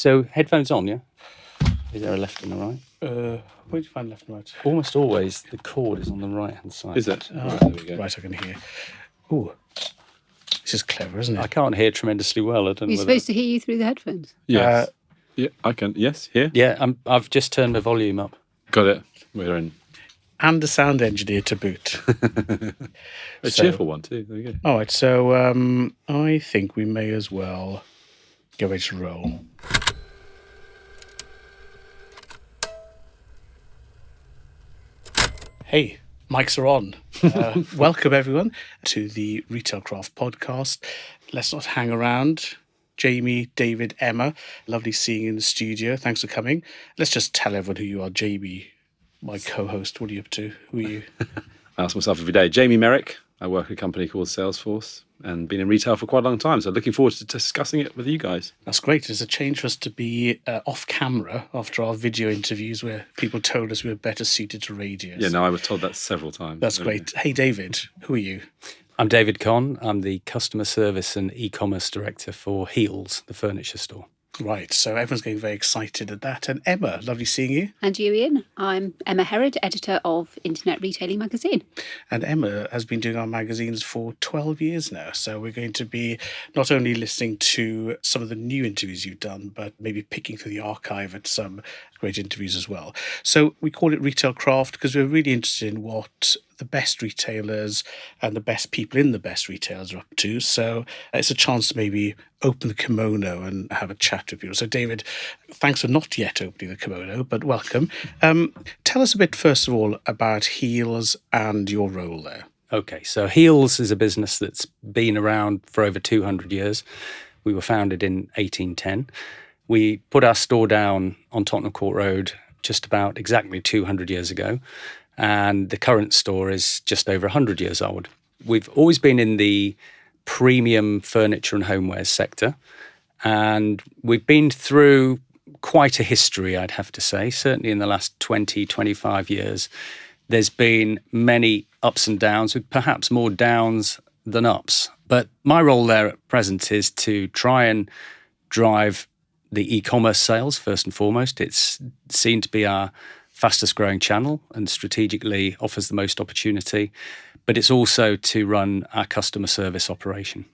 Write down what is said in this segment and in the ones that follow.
So headphones on, yeah? Is there a left and a right? Where do you find left and right? Almost always the cord is on the right-hand side. Is it? Oh, Right, there we go. right, I can hear. Ooh, this is clever, isn't I it? can't hear tremendously well. I don't know We're whether... supposed to hear you through the headphones. Yes. Yeah, I can. Yes, here. Yeah, I've just turned my volume up. Got it. We're in. And a sound engineer to boot. A cheerful one too. There you go. All right, so I think we may as well get ready to roll. Hey, mics are on. Welcome, everyone, to the RetailCraft podcast. Let's not hang around. Jamie, David, Emma, lovely seeing you in the studio. Thanks for coming. Let's just tell everyone who you are. Jamie, my co-host, what are you up to? Who are you? I ask myself every day. Jamie Merrick. I work at a company called Salesforce and been in retail for quite a long time. So looking forward to discussing it with you guys. That's great. It's a change for us to be off camera after our video interviews where people told us we were better suited to radio. Yeah, no, I was told that several times. That's great. Hey, David, who are you? I'm David Kohn. I'm the Customer Service and eCommerce Director for Heals, the furniture store. Right, so everyone's getting very excited at that. And Emma, lovely seeing you. And you, Ian. I'm Emma Herrod, editor of InternetRetailing Magazine. And Emma has been doing our magazines for 12 years now. So we're going to be not only listening to some of the new interviews you've done, but maybe picking through the archive at some great interviews as well. So we call it RetailCraft because we're really interested in what the best retailers and the best people in the best retailers are up to. So it's a chance to maybe open the kimono and have a chat with people. So David, thanks for not yet opening the kimono, but welcome. Tell us a bit, first of all, about Heals and your role there. Okay, so Heals is a business that's been around for over 200 years. We were founded in 1810. We put our store down on Tottenham Court Road just about exactly 200 years ago. And the current store is just over 100 years old. We've always been in the premium furniture and homewares sector. And we've been through quite a history, I'd have to say. Certainly in the last 20, 25 years, there's been many ups and downs, with perhaps more downs than ups. But my role there at present is to try and drive the e-commerce sales, first and foremost. It's seen to be our fastest growing channel and strategically offers the most opportunity, but it's also to run our customer service operation.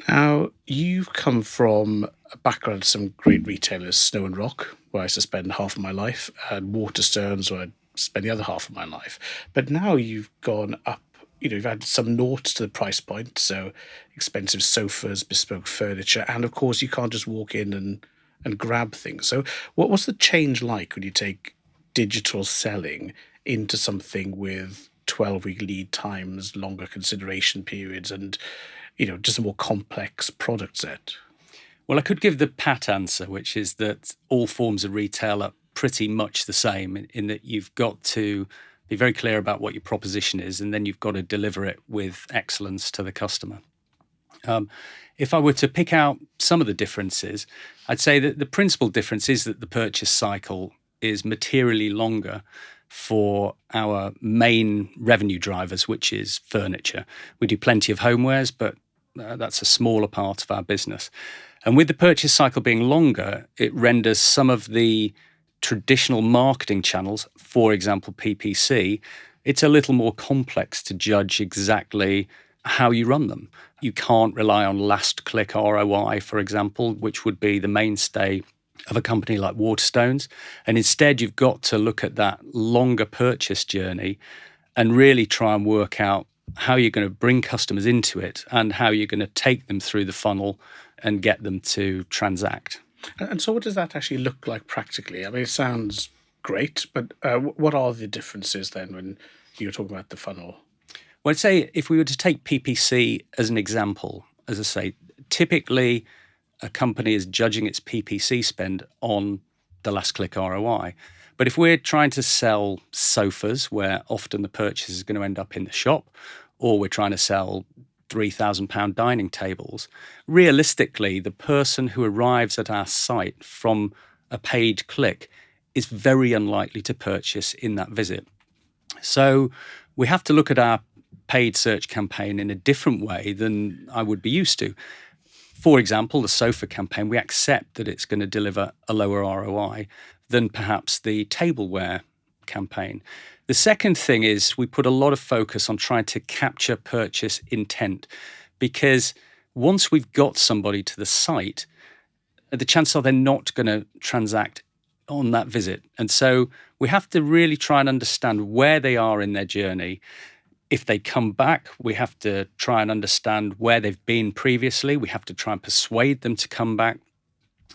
Now, you've come from a background of some great retailers, Snow and Rock, where I used to spend half of my life, and Waterstones, where I spent the other half of my life. But now you've gone up, you've had some noughts to the price point, so expensive sofas, bespoke furniture, and of course you can't just walk in and grab things. So what's the change like when you take digital selling into something with 12-week lead times, longer consideration periods, and just a more complex product set? Well, I could give the pat answer, which is that all forms of retail are pretty much the same in that you've got to be very clear about what your proposition is, and then you've got to deliver it with excellence to the customer. If I were to pick out some of the differences, I'd say that the principal difference is that the purchase cycle is materially longer for our main revenue drivers, which is furniture. We do plenty of homewares, but that's a smaller part of our business. And with the purchase cycle being longer, it renders some of the traditional marketing channels, for example, PPC, it's a little more complex to judge exactly how you run them. You can't rely on last click ROI, for example, which would be the mainstay of a company like Waterstones. And instead, you've got to look at that longer purchase journey and really try and work out how you're going to bring customers into it and how you're going to take them through the funnel and get them to transact. And so what does that actually look like practically? I mean, it sounds great, but what are the differences then when you're talking about the funnel? Well, I'd say if we were to take PPC as an example, as I say, typically a company is judging its PPC spend on the last click ROI. But if we're trying to sell sofas, where often the purchase is going to end up in the shop, or we're trying to sell £3,000 dining tables, realistically, the person who arrives at our site from a paid click is very unlikely to purchase in that visit. So we have to look at our paid search campaign in a different way than I would be used to. For example, the sofa campaign, we accept that it's going to deliver a lower ROI than perhaps the tableware campaign. The second thing is we put a lot of focus on trying to capture purchase intent, because once we've got somebody to the site, the chances are they're not going to transact on that visit. And so we have to really try and understand where they are in their journey. If they come back, we have to try and understand where they've been previously. We have to try and persuade them to come back.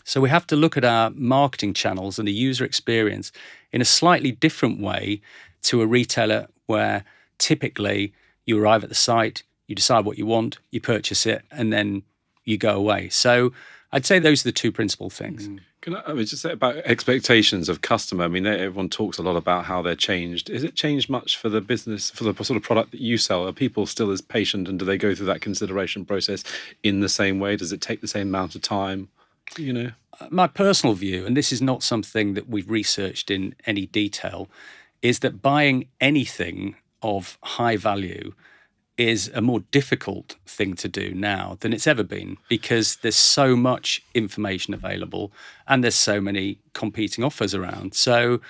So we have to look at our marketing channels and the user experience in a slightly different way to a retailer where typically you arrive at the site, you decide what you want, you purchase it, and then you go away. So I'd say those are the two principal things. Can I just say about expectations of customer? I mean, everyone talks a lot about how they're changed. Is it changed much for the business, for the sort of product that you sell? Are people still as patient, and do they go through that consideration process in the same way? Does it take the same amount of time? My personal view, and this is not something that we've researched in any detail, is that buying anything of high value is a more difficult thing to do now than it's ever been, because there's so much information available and there's so many competing offers around. So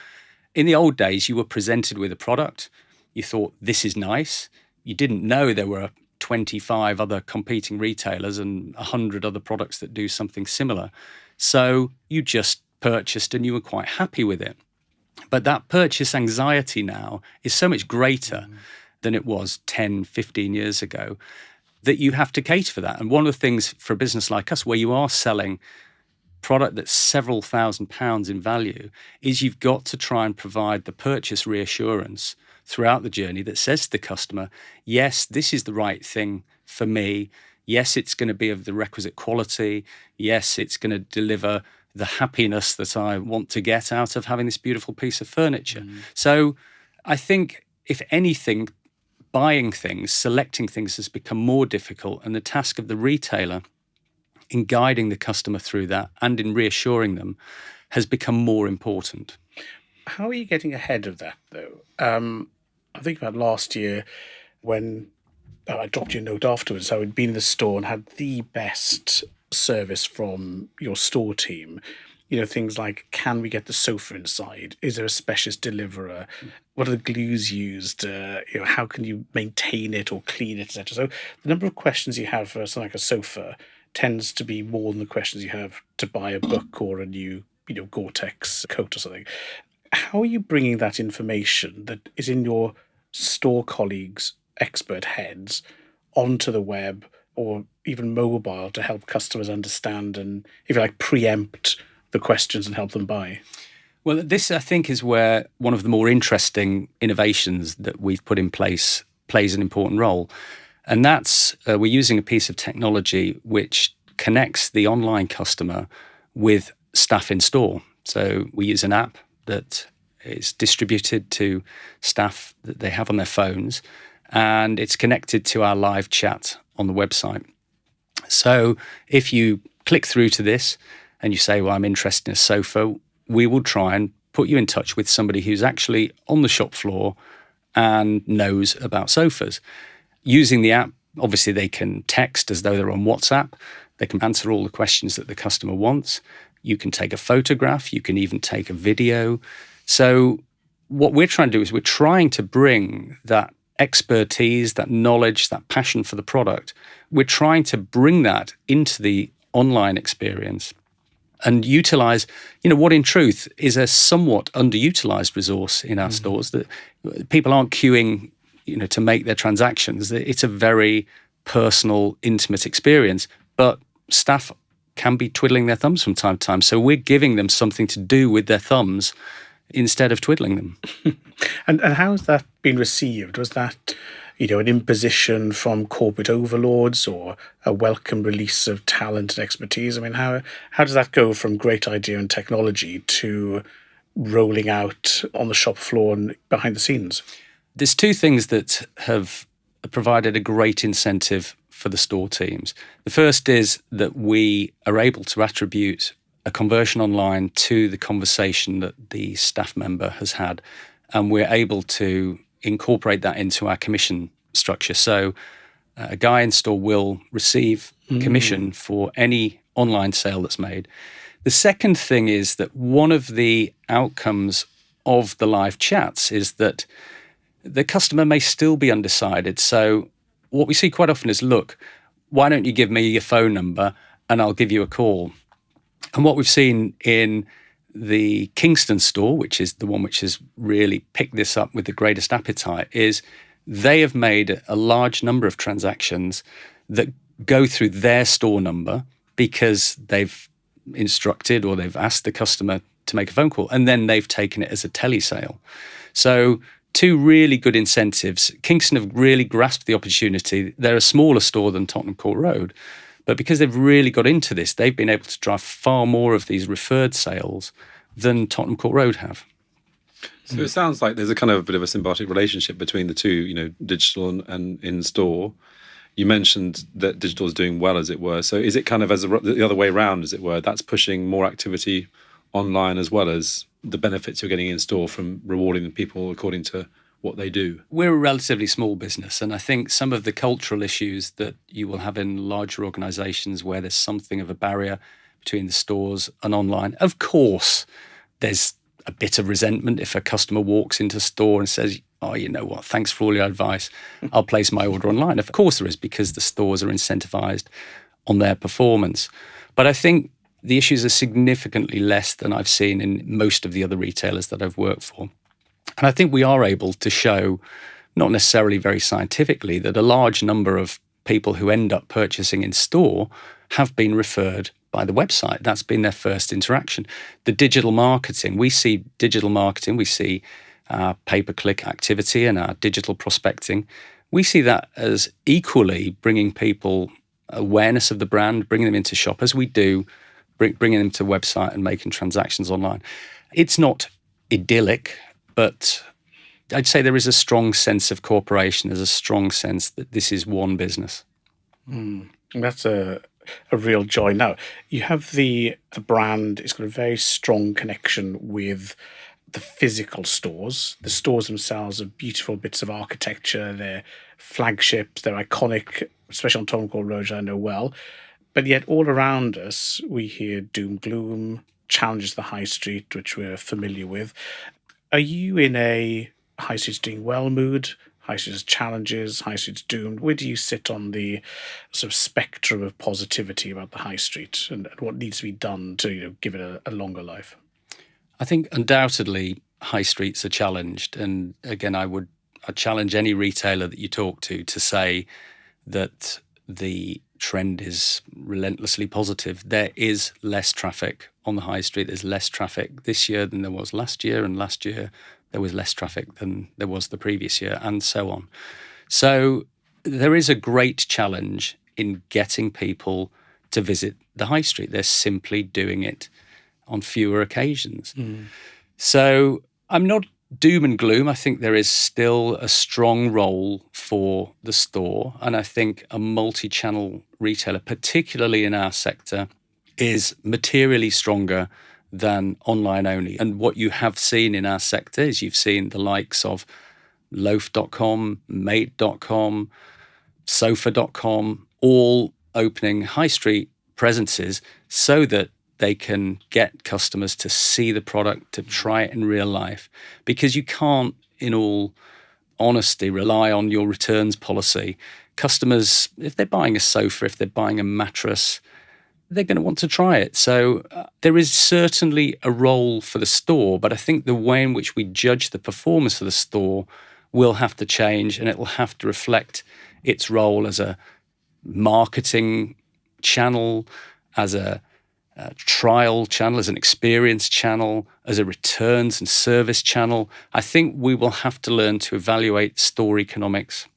in the old days, you were presented with a product, you thought, this is nice. You didn't know there were 25 other competing retailers and 100 other products that do something similar. So you just purchased and you were quite happy with it. But that purchase anxiety now is so much greater than it was 10, 15 years ago, that you have to cater for that. And one of the things for a business like us, where you are selling product that's several £1,000s in value, is you've got to try and provide the purchase reassurance throughout the journey that says to the customer, yes, this is the right thing for me. Yes, it's going to be of the requisite quality. Yes, it's going to deliver the happiness that I want to get out of having this beautiful piece of furniture. So I think, if anything, buying things, selecting things has become more difficult, and the task of the retailer in guiding the customer through that and in reassuring them has become more important. How are you getting ahead of that, though? I think about last year when I dropped you a note afterwards. I had been in the store and had the best service from your store team. Things like, can we get the sofa inside? Is there a specialist deliverer? What are the glues used? How can you maintain it or clean it, etc.? So the number of questions you have for something like a sofa tends to be more than the questions you have to buy a book or a new, Gore-Tex coat or something. How are you bringing that information that is in your store colleagues' expert heads onto the web or even mobile to help customers understand and, if you like, preempt the questions and help them buy? Well, this, I think, is where one of the more interesting innovations that we've put in place plays an important role. And that's we're using a piece of technology which connects the online customer with staff in store. So we use an app that is distributed to staff that they have on their phones, and it's connected to our live chat on the website. So if you click through to this and you say, well, I'm interested in a sofa, we will try and put you in touch with somebody who's actually on the shop floor and knows about sofas. Using the app, obviously they can text as though they're on WhatsApp. They can answer all the questions that the customer wants. You can take a photograph. You can even take a video. So what we're trying to do is we're trying to bring that expertise, that knowledge, that passion for the product. We're trying to bring that into the online experience and utilize, what in truth is a somewhat underutilized resource in our stores, that people aren't queuing, to make their transactions. It's a very personal, intimate experience, but staff can be twiddling their thumbs from time to time. So we're giving them something to do with their thumbs instead of twiddling them. And how has that been received? Was that, an imposition from corporate overlords or a welcome release of talent and expertise? I mean, how does that go from great idea and technology to rolling out on the shop floor and behind the scenes? There's two things that have provided a great incentive for the store teams. The first is that we are able to attribute a conversion online to the conversation that the staff member has had, and we're able to incorporate that into our commission structure. So A guy in store will receive commission for any online sale that's made. The second thing is that one of the outcomes of the live chats is that the customer may still be undecided. So what we see quite often is, look, why don't you give me your phone number and I'll give you a call? And what we've seen in the Kingston store, which is the one which has really picked this up with the greatest appetite, is they have made a large number of transactions that go through their store number because they've instructed or they've asked the customer to make a phone call, and then they've taken it as a telesale. So two really good incentives. Kingston have really grasped the opportunity. They're a smaller store than Tottenham Court Road, but because they've really got into this, they've been able to drive far more of these referred sales than Tottenham Court Road have. So it sounds like there's a kind of a bit of a symbiotic relationship between the two, digital and in-store. You mentioned that digital is doing well, as it were. So is it kind of the other way around, as it were? That's pushing more activity online as well as the benefits you're getting in store from rewarding the people according to what they do? We're a relatively small business, and I think some of the cultural issues that you will have in larger organisations where there's something of a barrier between the stores and online. Of course, there's a bit of resentment if a customer walks into a store and says, oh, you know what, thanks for all your advice, I'll place my order online. Of course there is, because the stores are incentivised on their performance. But I think the issues are significantly less than I've seen in most of the other retailers that I've worked for. And I think we are able to show, not necessarily very scientifically, that a large number of people who end up purchasing in store have been referred by the website. That's been their first interaction. The digital marketing, we see our pay-per-click activity and our digital prospecting. We see that as equally bringing people awareness of the brand, bringing them into shop, as we do bringing them to website and making transactions online. It's not idyllic, but I'd say there is a strong sense of cooperation. There's a strong sense that this is one business. That's a real joy. Now, you have the brand, it's got a very strong connection with the physical stores. The stores themselves are beautiful bits of architecture. They're flagships. They're iconic, especially on Tottenham Court Road, I know well. But yet all around us, we hear doom, gloom, challenges to the high street, which we're familiar with. Are you in a high street's doing well mood? High street's challenges, high street's doomed? Where do you sit on the sort of spectrum of positivity about the high street and what needs to be done to give it a longer life? I think undoubtedly high streets are challenged. And again, I'd challenge any retailer that you talk to say that the trend is relentlessly positive. There is less traffic on the high street. There's less traffic this year than there was last year, and last year there was less traffic than there was the previous year, and so on. So there is a great challenge in getting people to visit the high street. They're simply doing it on fewer occasions. So I'm not doom and gloom. I think there is still a strong role for the store. And I think a multi-channel retailer, particularly in our sector, is materially stronger than online only. And what you have seen in our sector is you've seen the likes of loaf.com, mate.com, sofa.com, all opening high street presences so that they can get customers to see the product, to try it in real life, because you can't, in all honesty, rely on your returns policy. Customers, if they're buying a sofa, if they're buying a mattress, they're going to want to try it. So there is certainly a role for the store, but I think the way in which we judge the performance of the store will have to change, and it will have to reflect its role as a marketing channel, as a trial channel, as an experience channel, as a returns and service channel. I think we will have to learn to evaluate store economics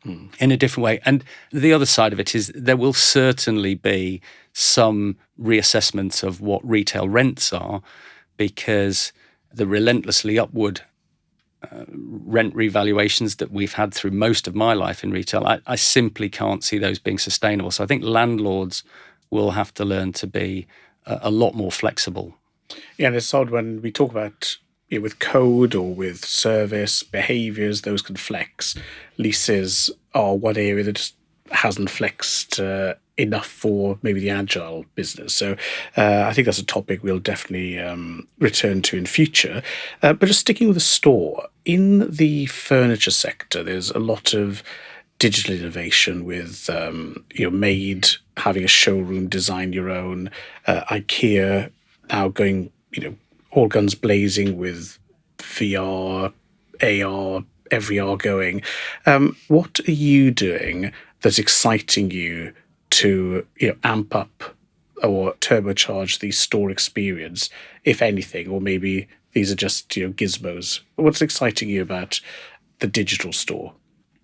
in a different way. And the other side of it is there will certainly be some reassessment of what retail rents are, because the relentlessly upward rent revaluations that we've had through most of my life in retail, I simply can't see those being sustainable. So I think landlords will have to learn to be a lot more flexible. Yeah, and it's odd when we talk about with code or with service behaviours, those can flex. Leases are one area that just hasn't flexed enough for maybe the agile business. So I think that's a topic we'll definitely return to in future. But just sticking with the store, in the furniture sector, there's a lot of digital innovation with Made having a showroom, design your own, IKEA now going all guns blazing with VR, AR, every R going. What are you doing that's exciting you to amp up or turbocharge the store experience, if anything, or maybe these are just gizmos? What's exciting you about the digital store?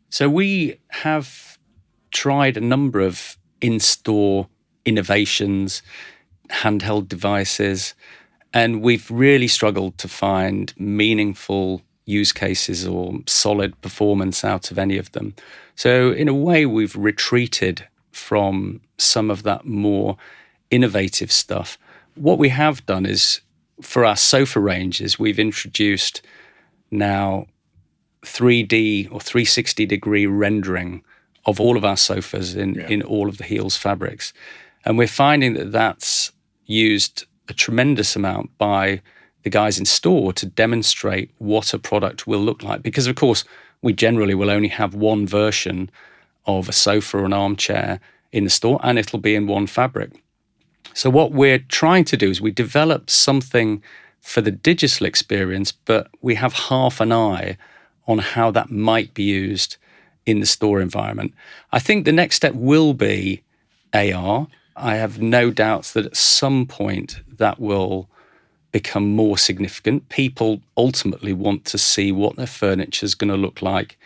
So we have tried a number of in-store innovations, handheld devices, and we've really struggled to find meaningful use cases or solid performance out of any of them. So in a way, we've retreated from some of that more innovative stuff. What we have done is, for our sofa ranges, we've introduced now 3D or 360 degree rendering of all of our sofas in all of the Heals fabrics. And we're finding that that's used a tremendous amount by the guys in store to demonstrate what a product will look like. Because, of course, we generally will only have one version of a sofa or an armchair in the store, and it'll be in one fabric. So what we're trying to do is we develop something for the digital experience, but we have half an eye on how that might be used in the store environment. I think the next step will be AR. I have no doubts that at some point that will become more significant. People ultimately want to see what their furniture is going to look like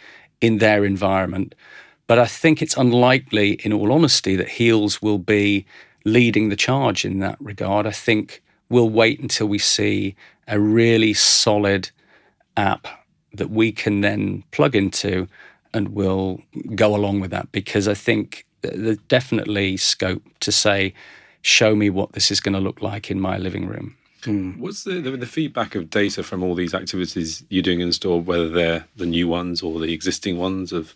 in their environment. But I think it's unlikely, in all honesty, that Heals will be leading the charge in that regard. I think we'll wait until we see a really solid app that we can then plug into, and we'll go along with that, because I think there's definitely scope to say, show me what this is going to look like in my living room. What's the feedback of data from all these activities you're doing in store, whether they're the new ones or the existing ones of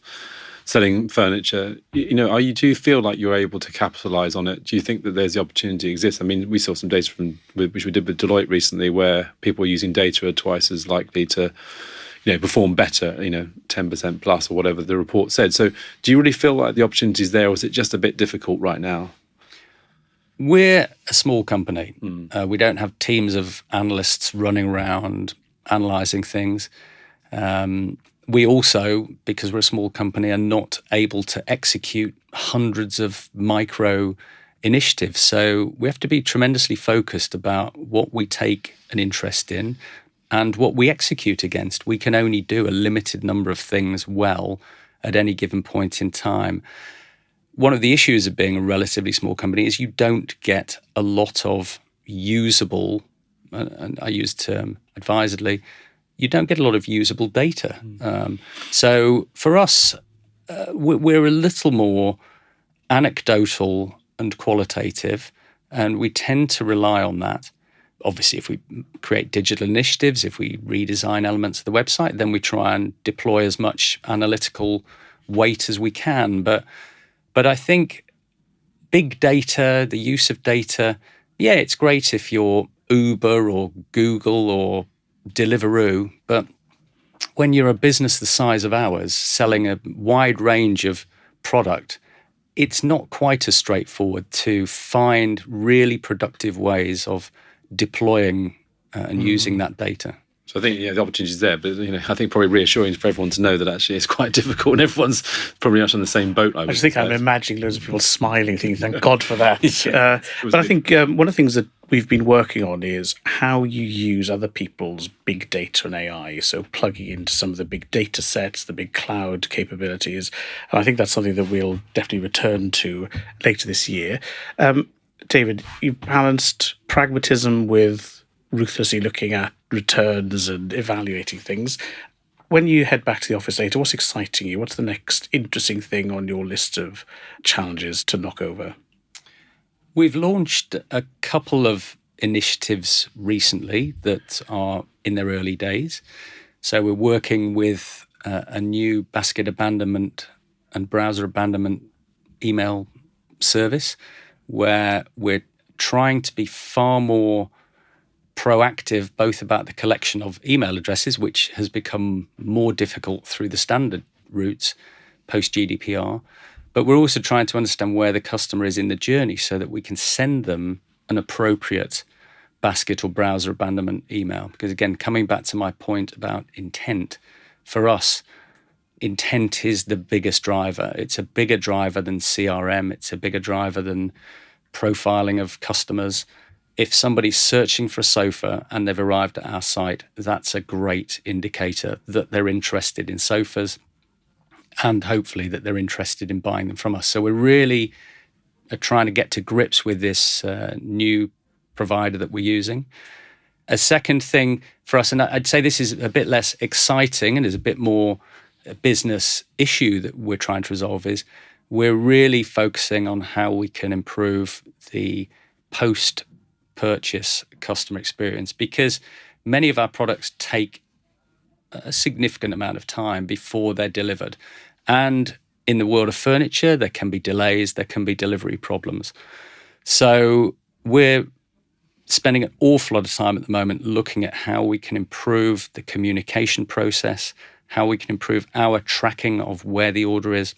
selling furniture? Do you feel like you're able to capitalize on it? Do you think that there's the opportunity exists? I mean, we saw some data which we did with Deloitte recently, where people using data are twice as likely to perform better, 10% plus or whatever the report said. So do you really feel like the opportunity is there, or is it just a bit difficult right now? We're a small company. We don't have teams of analysts running around analysing things. We also, because we're a small company, are not able to execute hundreds of micro initiatives. So we have to be tremendously focused about what we take an interest in and what we execute against. We can only do a limited number of things well at any given point in time. One of the issues of being a relatively small company is you don't get a lot of usable, and I use the term advisedly, you don't get a lot of usable data. So for us, we're a little more anecdotal and qualitative, and we tend to rely on that. Obviously, if we create digital initiatives, if we redesign elements of the website, then we try and deploy as much analytical weight as we can. But I think big data, the use of data, it's great if you're Uber or Google or Deliveroo, but when you're a business the size of ours, selling a wide range of product, it's not quite as straightforward to find really productive ways of deploying and using that data. So I think the opportunity is there, but I think probably reassuring for everyone to know that actually it's quite difficult, and everyone's probably not on the same boat. I just think I'm imagining loads of people smiling, thinking, "Thank God for that." But I think one of the things that we've been working on is how you use other people's big data and AI. So plugging into some of the big data sets, the big cloud capabilities, and I think that's something that we'll definitely return to later this year. David, you've balanced pragmatism with ruthlessly looking at returns and evaluating things. When you head back to the office later, what's exciting you? What's the next interesting thing on your list of challenges to knock over? We've launched a couple of initiatives recently that are in their early days. So we're working with a new basket abandonment and browser abandonment email service, where we're trying to be far more proactive, both about the collection of email addresses, which has become more difficult through the standard routes post GDPR. But we're also trying to understand where the customer is in the journey so that we can send them an appropriate basket or browser abandonment email. Because again, coming back to my point about intent, for us, intent is the biggest driver. It's a bigger driver than CRM. It's a bigger driver than profiling of customers. If somebody's searching for a sofa and they've arrived at our site, that's a great indicator that they're interested in sofas and hopefully that they're interested in buying them from us. So we're really trying to get to grips with this new provider that we're using. A second thing for us, and I'd say this is a bit less exciting and is a bit more a business issue that we're trying to resolve, is we're really focusing on how we can improve the post-purchase customer experience, because many of our products take a significant amount of time before they're delivered. And in the world of furniture, there can be delays, there can be delivery problems. So we're spending an awful lot of time at the moment looking at how we can improve the communication process, how we can improve our tracking of where the order is,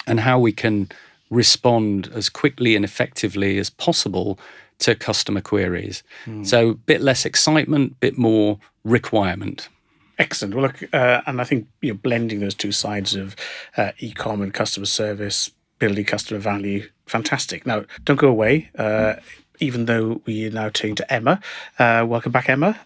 and how we can respond as quickly and effectively as possible to customer queries. So a bit less excitement, bit more requirement. Excellent. Well, look, and I think blending those two sides of e-com and customer service, building customer value, fantastic. Now, don't go away, even though we are now turning to Emma. Welcome back, Emma.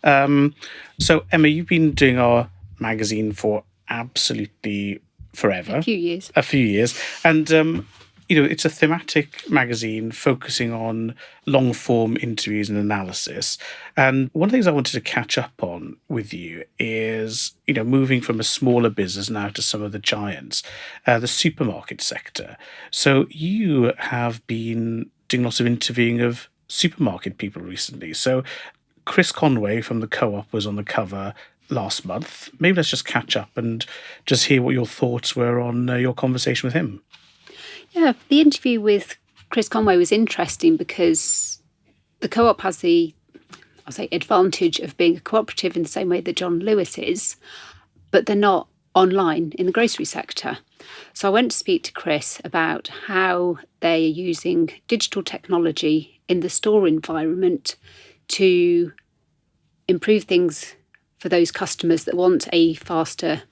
So, Emma, you've been doing our magazine for absolutely forever. A few years. And, it's a thematic magazine focusing on long-form interviews and analysis. And one of the things I wanted to catch up on with you is, moving from a smaller business now to some of the giants, the supermarket sector. So you have been doing lots of interviewing of supermarket people recently. So Chris Conway from the Co-op was on the cover last month. Maybe let's just catch up and just hear what your thoughts were on your conversation with him. Yeah, the interview with Chris Conway was interesting because the Co-op has the, advantage of being a cooperative in the same way that John Lewis is, but they're not online in the grocery sector. So I went to speak to Chris about how they are using digital technology in the store environment to improve things for those customers that want a faster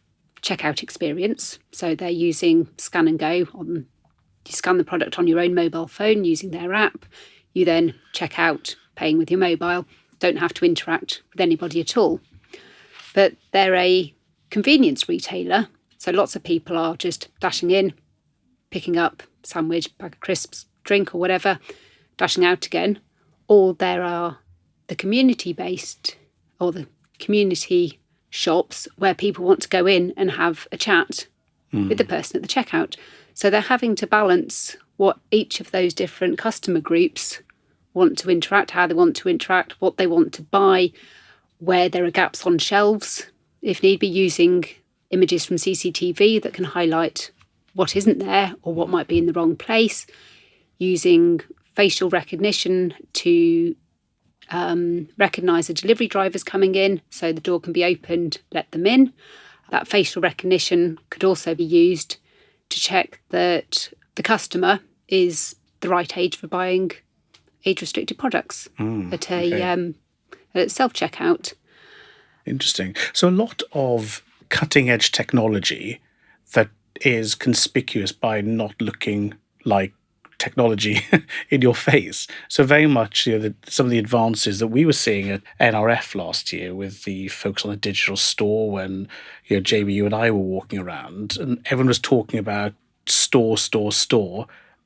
checkout experience. So they're using Scan and Go on. You scan the product on your own mobile phone using their app. You then check out, paying with your mobile. Don't have to interact with anybody at all. But they're a convenience retailer. So lots of people are just dashing in, picking up sandwich, bag of crisps, drink or whatever, dashing out again. Or there are the community-based or the community shops where people want to go in and have a chat with the person at the checkout. So they're having to balance what each of those different customer groups want to interact, how they want to interact, what they want to buy, where there are gaps on shelves, if need be, using images from CCTV that can highlight what isn't there or what might be in the wrong place, using facial recognition to recognise the delivery drivers coming in so the door can be opened, let them in. That facial recognition could also be used to check that the customer is the right age for buying age-restricted products at self-checkout. Interesting. So a lot of cutting-edge technology that is conspicuous by not looking like technology in your face. So very much, some of the advances that we were seeing at NRF last year with the focus on the digital store when, Jamie, you and I were walking around and everyone was talking about store,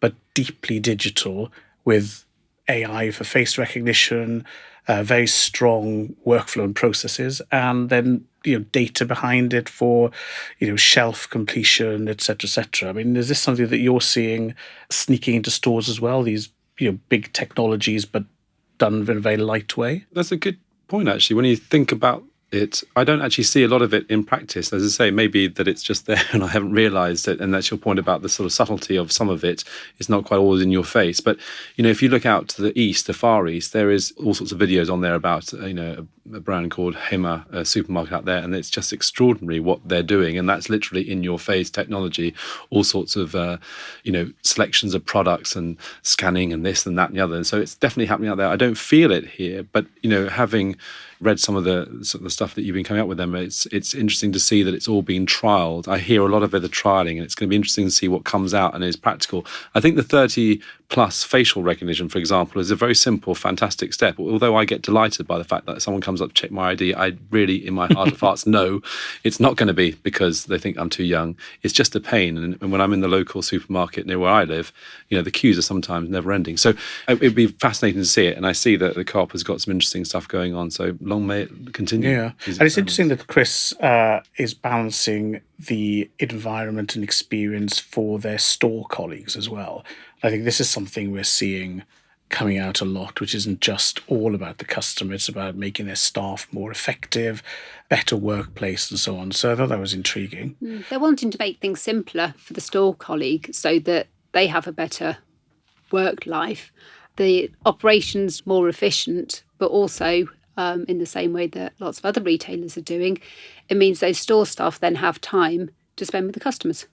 but deeply digital with AI for face recognition, very strong workflow and processes, and then data behind it for shelf completion, etc., etc. I mean, is this something that you're seeing sneaking into stores as well? These big technologies, but done in a very light way. That's a good point, actually. When you think about I don't actually see a lot of it in practice. As I say, maybe that it's just there and I haven't realised it. And that's your point about the sort of subtlety of some of it. It's not quite always in your face. But, if you look out to the east, the Far East, there is all sorts of videos on there about, a brand called Emma, a supermarket out there. And it's just extraordinary what they're doing. And that's literally in your face technology, all sorts of, selections of products and scanning and this and that and the other. And so it's definitely happening out there. I don't feel it here. But, having read some of the stuff that you've been coming up with, Emma, it's interesting to see that it's all being trialed. I hear a lot of it, the trialing, and it's going to be interesting to see what comes out and is practical. I think the 30 plus facial recognition, for example, is a very simple, fantastic step. Although I get delighted by the fact that someone comes up to check my ID, I really, in my heart of hearts, know it's not going to be because they think I'm too young. It's just a pain. And when I'm in the local supermarket near where I live, the queues are sometimes never ending. So it'd be fascinating to see it. And I see that the Co-op has got some interesting stuff going on. So long may it continue. Yeah. And it's interesting that Chris is balancing the environment and experience for their store colleagues as well. I think this is something we're seeing coming out a lot, which isn't just all about the customer. It's about making their staff more effective, better workplace and so on. So I thought that was intriguing. They're wanting to make things simpler for the store colleague so that they have a better work life. The operations more efficient, but also in the same way that lots of other retailers are doing, it means those store staff then have time to spend with the customers.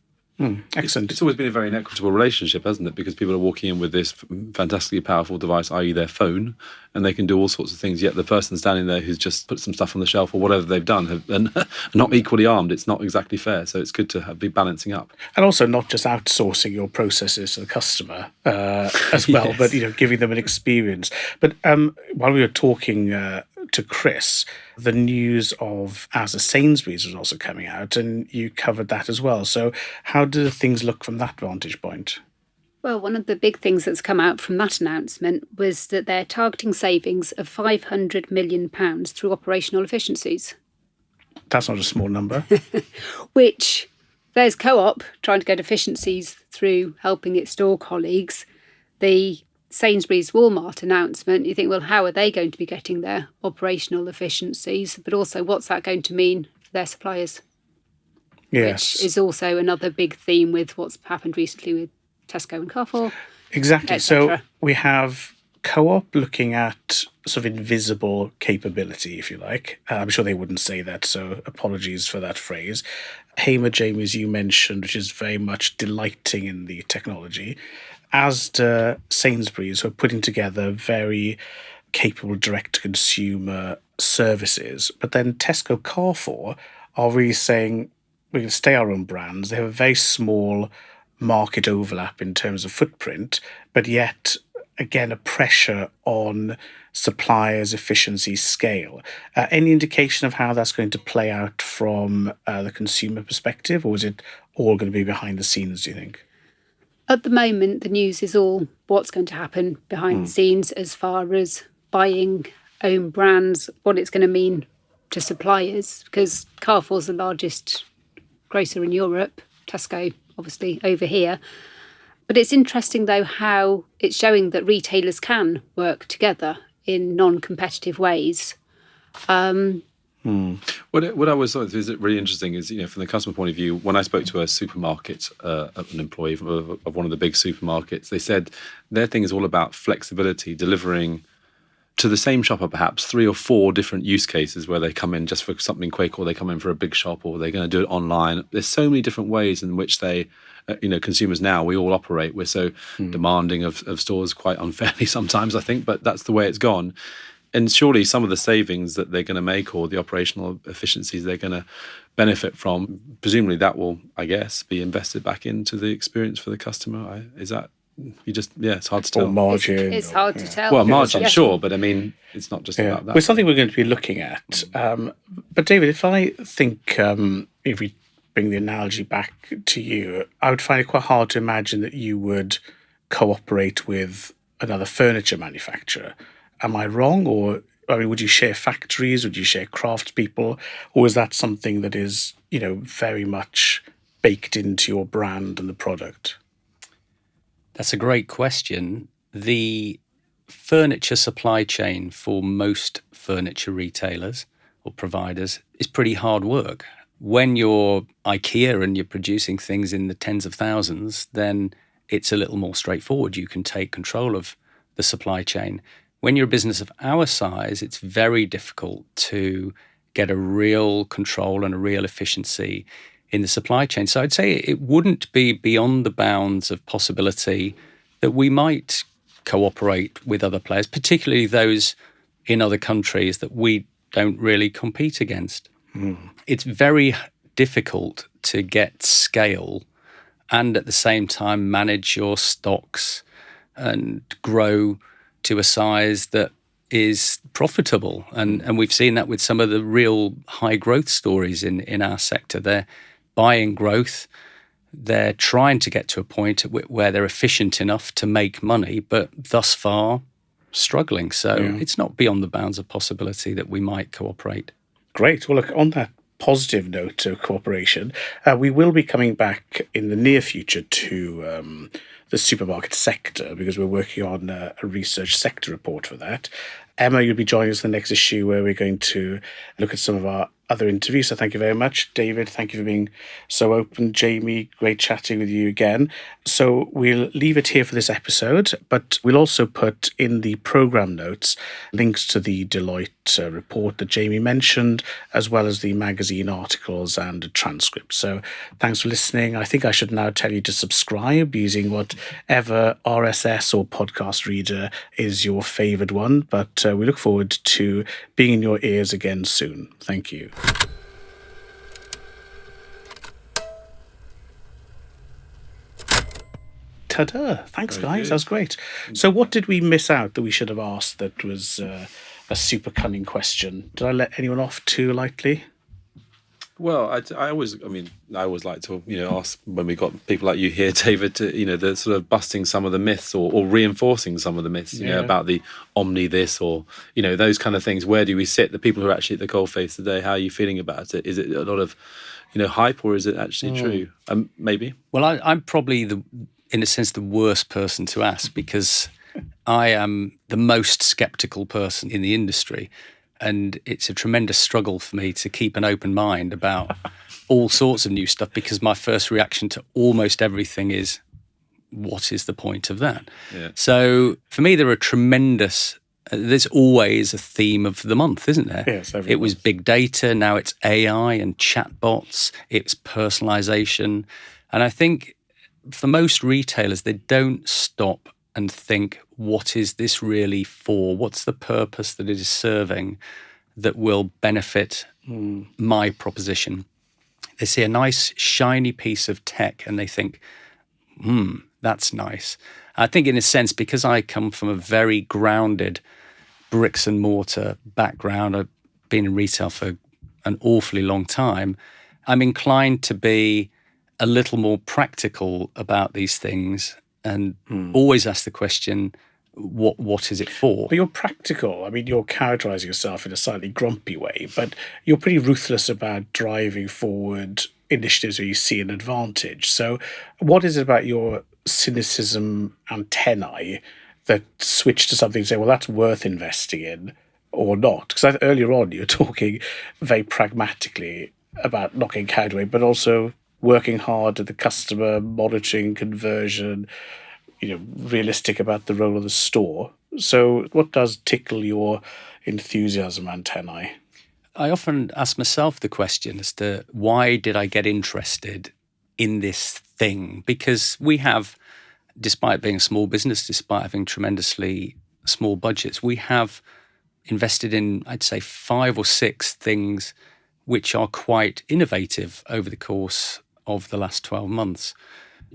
Excellent. It's always been a very inequitable relationship, hasn't it? Because people are walking in with this fantastically powerful device, i.e. their phone, and they can do all sorts of things, yet the person standing there who's just put some stuff on the shelf or whatever they've done are not equally armed. It's not exactly fair. So it's good to be balancing up. And also not just outsourcing your processes to the customer as well, Yes. but giving them an experience. But while we were talking to Chris, the news of As a Sainsbury's was also coming out, and you covered that as well. So how do things look from that vantage point? Well, one of the big things that's come out from that announcement was that they're targeting savings of £500 million through operational efficiencies. That's not a small number. Which, there's Co-op trying to get efficiencies through helping its store colleagues. The Sainsbury's Walmart announcement, you think, well, how are they going to be getting their operational efficiencies? But also, what's that going to mean for their suppliers? Yes. Which is also another big theme with what's happened recently with Tesco and Carrefour. Exactly. et So cetera. we have Co-op looking at sort of invisible capability, if you like. I'm sure they wouldn't say that, so apologies for that phrase. Hamer, Jamie, as you mentioned, which is very much delighting in the technology. Asda, Sainsbury's, who are putting together very capable direct-to-consumer services. But then Tesco, Carrefour are really saying, we're going to stay our own brands. They have a very small market overlap in terms of footprint, but yet, again, a pressure on suppliers' efficiency scale. Any indication of how that's going to play out from the consumer perspective, or is it all going to be behind the scenes, do you think? At the moment, the news is all what's going to happen behind the scenes as far as buying own brands, what it's going to mean to suppliers, because Carrefour's the largest grocer in Europe, Tesco obviously over here. But it's interesting, though, how it's showing that retailers can work together in non-competitive ways. What I always thought is really interesting is, from the customer point of view, when I spoke to a supermarket, an employee of one of the big supermarkets, they said their thing is all about flexibility, delivering to the same shopper perhaps 3 or 4 different use cases where they come in just for something quick, or they come in for a big shop, or they're going to do it online. There's so many different ways in which they, consumers now, we all operate. We're so demanding of stores quite unfairly sometimes, I think, but that's the way it's gone. And surely some of the savings that they're going to make, or the operational efficiencies they're going to benefit from, presumably that will, I guess, be invested back into the experience for the customer. Is that, it's hard to tell. Or margin. It's hard to tell. Well, margin, Yes. sure, but I mean, it's not just about that. Well, something we're going to be looking at. But David, if I think, if we bring the analogy back to you, I would find it quite hard to imagine that you would cooperate with another furniture manufacturer. Am I wrong? Or, would you share factories? Would you share craftspeople? Or is that something that is, very much baked into your brand and the product? That's a great question. The furniture supply chain for most furniture retailers or providers is pretty hard work. When you're IKEA and you're producing things in the tens of thousands, then it's a little more straightforward. You can take control of the supply chain. When you're a business of our size, it's very difficult to get a real control and a real efficiency in the supply chain. So I'd say it wouldn't be beyond the bounds of possibility that we might cooperate with other players, particularly those in other countries that we don't really compete against. It's very difficult to get scale and at the same time manage your stocks and grow to a size that is profitable. And we've seen that with some of the real high growth stories in our sector. They're buying growth. They're trying to get to a point where they're efficient enough to make money, but thus far struggling. So it's not beyond the bounds of possibility that we might cooperate. Great. Well, look, on that positive note of cooperation, we will be coming back in the near future to the supermarket sector because we're working on a research sector report for that. Emma, you'll be joining us in the next issue where we're going to look at some of our other interviews. So thank you very much. David, thank you for being so open. Jamie, great chatting with you again. So we'll leave it here for this episode, but we'll also put in the programme notes links to the Deloitte report that Jamie mentioned, as well as the magazine articles and a transcript. So thanks for listening. I think I should now tell you to subscribe using whatever RSS or podcast reader is your favoured one. But we look forward to being in your ears again soon. Thank you. Ta-da. Thanks, Very guys. good. That was great. So what did we miss out that we should have asked that was a super cunning question? Did I let anyone off too lightly? Well, I always like to, ask when we got people like you here, David, to, the sort of busting some of the myths or reinforcing some of the myths, about the omni this or, those kind of things. Where do we sit? The people who are actually at the coalface today, how are you feeling about it? Is it a lot of, hype or is it actually true? Maybe. Well, I'm probably in a sense, the worst person to ask because I am the most skeptical person in the industry. And it's a tremendous struggle for me to keep an open mind about all sorts of new stuff because my first reaction to almost everything is, what is the point of that? Yeah. So for me, there's always a theme of the month, isn't there? Yes, it was big data, now it's AI and chatbots, it's personalization. And I think for most retailers, they don't stop and think, what is this really for? What's the purpose that it is serving that will benefit my proposition? They see a nice, shiny piece of tech and they think, that's nice. I think in a sense, because I come from a very grounded bricks and mortar background, I've been in retail for an awfully long time, I'm inclined to be a little more practical about these things and always ask the question, what is it for? But you're practical. I mean, you're characterising yourself in a slightly grumpy way, but you're pretty ruthless about driving forward initiatives where you see an advantage. So what is it about your cynicism antennae that switch to something and say, well, that's worth investing in or not? Because earlier on, you were talking very pragmatically about not getting carried away, but also working hard at the customer, monitoring conversion, realistic about the role of the store. So what does tickle your enthusiasm antennae? I often ask myself the question as to why did I get interested in this thing? Because we have, despite being a small business, despite having tremendously small budgets, we have invested in, I'd say, 5 or 6 things which are quite innovative over the course of the last 12 months.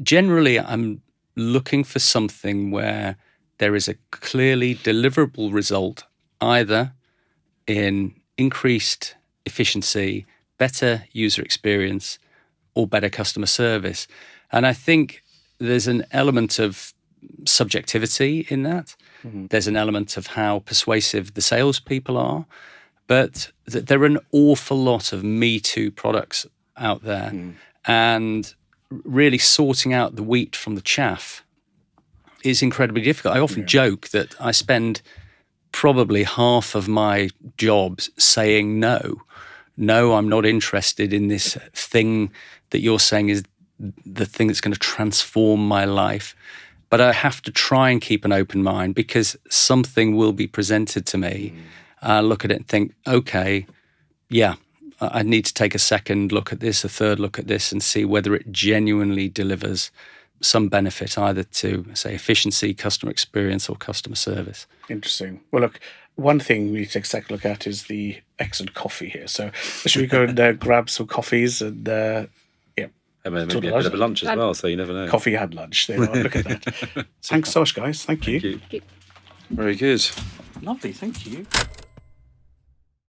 Generally, I'm looking for something where there is a clearly deliverable result, either in increased efficiency, better user experience, or better customer service. And I think there's an element of subjectivity in that. There's an element of how persuasive the salespeople are, but there are an awful lot of Me Too products out there. And really sorting out the wheat from the chaff is incredibly difficult. I often joke that I spend probably half of my job saying no, I'm not interested in this thing that you're saying is the thing that's going to transform my life. But I have to try and keep an open mind, because something will be presented to me. Look at it and think, okay, yeah, I need to take a second look at this, a third look at this, and see whether it genuinely delivers some benefit either to, say, efficiency, customer experience, or customer service. Interesting. Well, look, one thing we need to take a second look at is the excellent coffee here. So should we go and grab some coffees and maybe a bit of a lunch as well, so you never know. Coffee and lunch. There you are. Look at that. Thanks so much, guys. Thank you. Very good. Lovely. Thank you.